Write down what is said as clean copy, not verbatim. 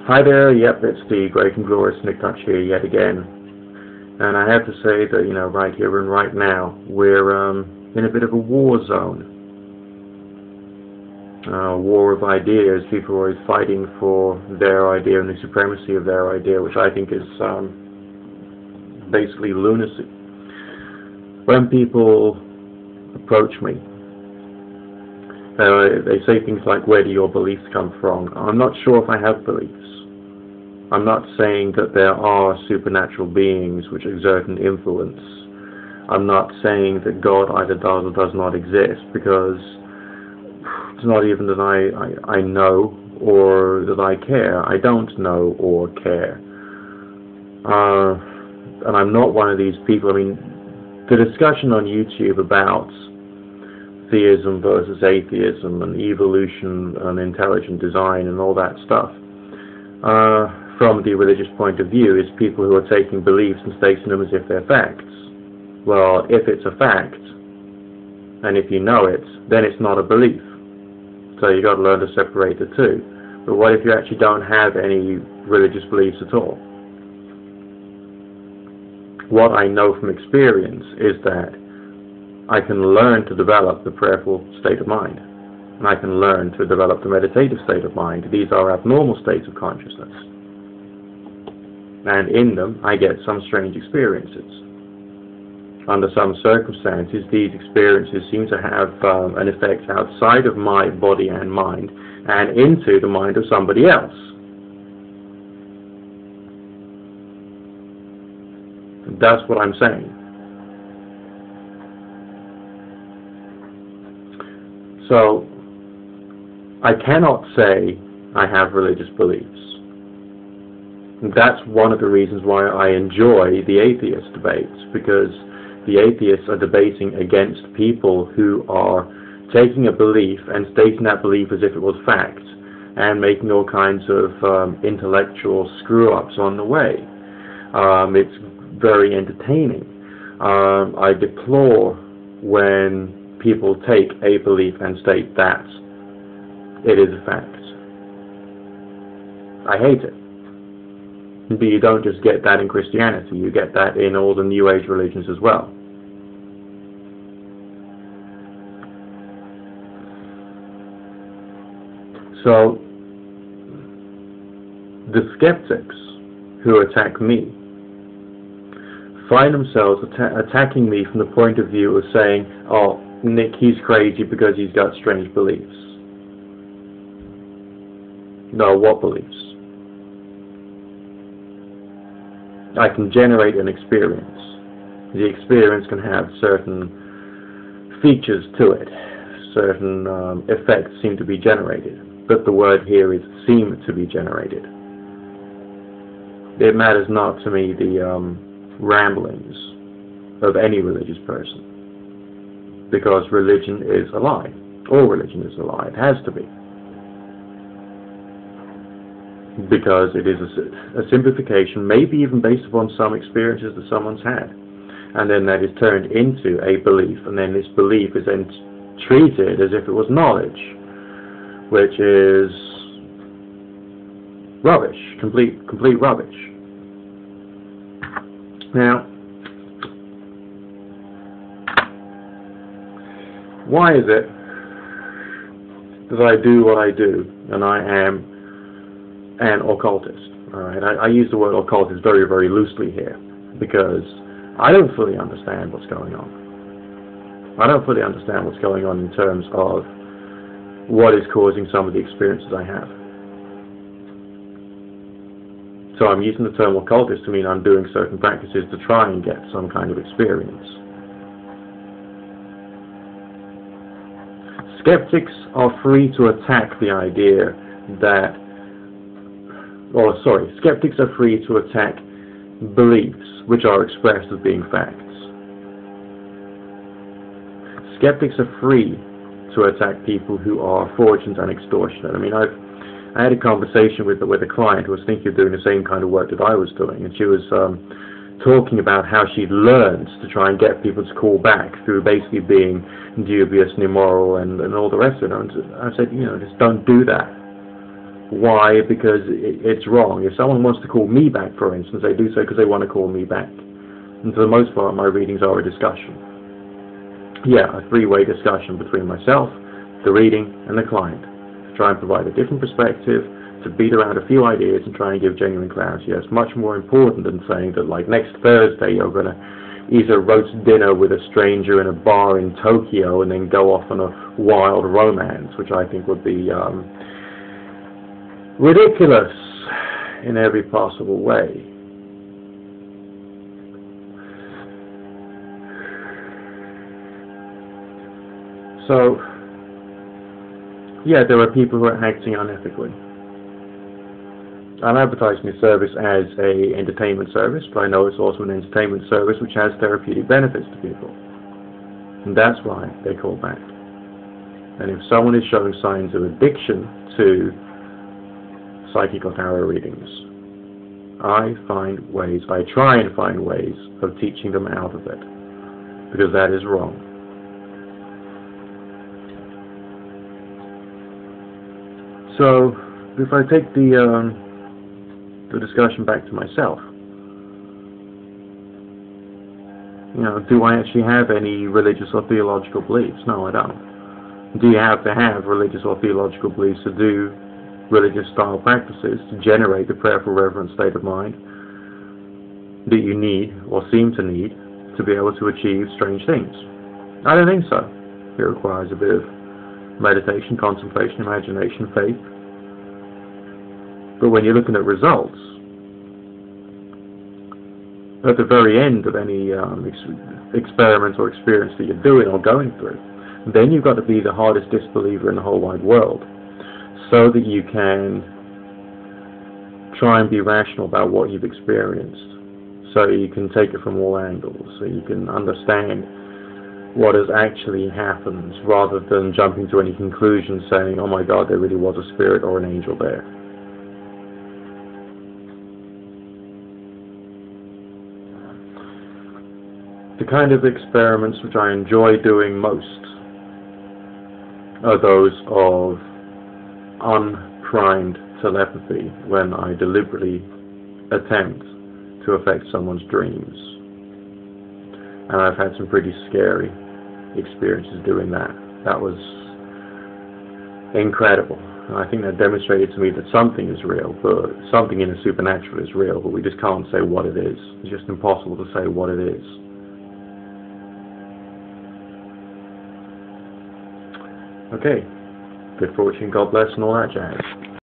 Hi there, yep, it's the great and glorious Nick Touch here yet again. And I have to say that, right here and right now, we're in a bit of a war zone. War of ideas. People are always fighting for their idea and the supremacy of their idea, which I think is basically lunacy. When people approach me, they say things like, where do your beliefs come from? I'm not sure if I have beliefs. I'm not saying that there are supernatural beings which exert an influence. I'm not saying that God either does or does not exist, because it's not even that I know or that I care. I don't know or care. And I'm not one of these people. I mean, the discussion on YouTube about theism versus atheism and evolution and intelligent design and all that stuff, from the religious point of view, is people who are taking beliefs and stating them as if they're facts. Well, if it's a fact, and if you know it, then it's not a belief. So you've got to learn to separate the two. But what if you actually don't have any religious beliefs at all? What I know from experience is that I can learn to develop the prayerful state of mind, and I can learn to develop the meditative state of mind. These are abnormal states of consciousness, and in them I get some strange experiences. Under some circumstances, these experiences seem to have an effect outside of my body and mind and into the mind of somebody else. That's what I'm saying. So, I cannot say I have religious beliefs. That's one of the reasons why I enjoy the atheist debates, because the atheists are debating against people who are taking a belief and stating that belief as if it was fact, and making all kinds of intellectual screw-ups on the way. It's very entertaining. I deplore when people take a belief and state that it is a fact. I hate it. But you don't just get that in Christianity, you get that in all the New Age religions as well. So, the skeptics who attack me find themselves attacking me from the point of view of saying, oh, Nick, he's crazy because he's got strange beliefs. No, what beliefs? I can generate an experience. The experience can have certain features to it. Certain effects seem to be generated. But the word here is seem to be generated. It matters not to me the ramblings of any religious person, because religion is a lie. All religion is a lie. It has to be. Because it is a simplification, maybe even based upon some experiences that someone's had. And then that is turned into a belief, and then this belief is then treated as if it was knowledge, which is rubbish, complete rubbish. Now, why is it that I do what I do, and I am an occultist? All right, I use the word occultist very, very loosely here, because I don't fully understand what's going on. I don't fully understand what's going on in terms of what is causing some of the experiences I have. So I'm using the term occultist to mean I'm doing certain practices to try and get some kind of experience. Skeptics are free to attack the idea that, skeptics are free to attack beliefs which are expressed as being facts. Skeptics are free to attack people who are fraudulent and extortionate. I mean, I had a conversation with a client who was thinking of doing the same kind of work that I was doing, and she was talking about how she'd learned to try and get people to call back through basically being dubious and immoral and all the rest of it. And I said, just don't do that. Why? Because it's wrong. If someone wants to call me back, for instance, they do so because they want to call me back. And for the most part, my readings are a discussion. Yeah, a three-way discussion between myself, the reading, and the client, to try and provide a different perspective, to beat around a few ideas and try and give genuine clarity. It's much more important than saying that, like, next Thursday you're going to eat a roast dinner with a stranger in a bar in Tokyo and then go off on a wild romance, which I think would be ridiculous in every possible way. So, yeah, there are people who are acting unethically. I'm advertising this service as an entertainment service, but I know it's also an entertainment service which has therapeutic benefits to people. And that's why they call back. And if someone is showing signs of addiction to psychic or tarot readings, I try and find ways of teaching them out of it, because that is wrong. So, if I take the discussion back to myself, do I actually have any religious or theological beliefs? No, I don't. Do you have to have religious or theological beliefs to do religious style practices to generate the prayerful, reverent state of mind that you need, or seem to need, to be able to achieve strange things? I don't think so. It requires a bit of meditation, contemplation, imagination, faith. But when you're looking at results, at the very end of any experiment or experience that you're doing or going through, then you've got to be the hardest disbeliever in the whole wide world, so that you can try and be rational about what you've experienced, so you can take it from all angles, so you can understand what has actually happened, rather than jumping to any conclusions saying, oh my God, there really was a spirit or an angel there. The kind of experiments which I enjoy doing most are those of unprimed telepathy, when I deliberately attempt to affect someone's dreams. And I've had some pretty scary experiences doing that. That was incredible. And I think that demonstrated to me that something is real, but something in the supernatural is real, but we just can't say what it is. It's just impossible to say what it is. Okay. Good fortune, God bless, and all that jazz.